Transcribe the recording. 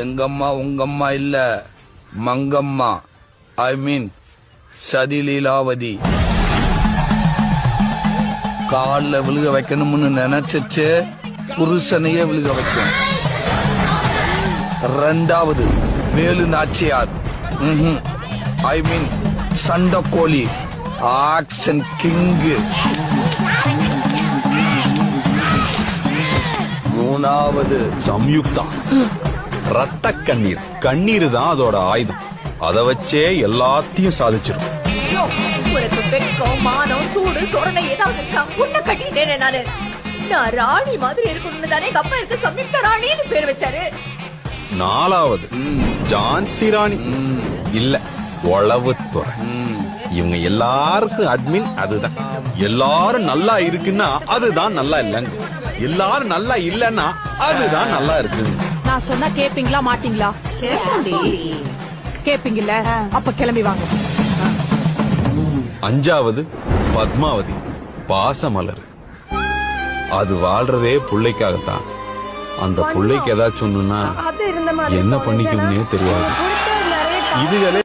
எங்கம்மா உங்கம்மா இல்ல, மங்கம்மா. ஐ மீன் சதிலீலாவதி. கால்ல விழுக வைக்கணும்னு நினைச்சிச்சு புருஷனையே விழுக வைக்கும். ரெண்டாவது வேலு நாச்சியார். ஐ மீன் சண்டக்கோழி, ஆக்ஷன் கிங்கு. மூணாவது சம்யுக்தா. ரத்த கண்ணீர். கண்ணீர் தான் அதோட ஆயுதம். அத வச்சே எல்லாத்தையும் சாதிச்சிடும். உனக்கு வெக்கம், மானம், சூடு, சொரணை ஏதாவது இருக்கா? உன்னை கட்டிட்டேனே நானு. நான் ராணி மாதிரி இருக்கணும்னு தானே எங்க அப்பா இருக்கு சம்யுக்தா ராணின்னு பேர் வச்சாரு. நாலாவது ஜான்சி ராணி. இல்ல, உளவுத்துறை. இவங்க எல்லாருக்கும் அட்மின் அதுதான். எல்லாரும் நல்லா இருக்குன்னா அதுதான் நல்லா இல்லைங்க. எல்லாரும் நல்லா இல்லன்னா அதுதான் நல்லா இருக்கு. நான் சொன்னா கேப்பீங்களா மாட்டீங்களா? கேப்பீங்கல்ல, அப்ப கிளம்பி வாங்க. அஞ்சாவது பத்மாவதி, பாசமலர். அது வாழ்றதே புள்ளைக்காகத்தான். அந்த புள்ளைக்கு ஏதாச்சும் ஒண்ணுன்னா என்ன பண்ணிக்கும்னே தெரியாது. இதுகளே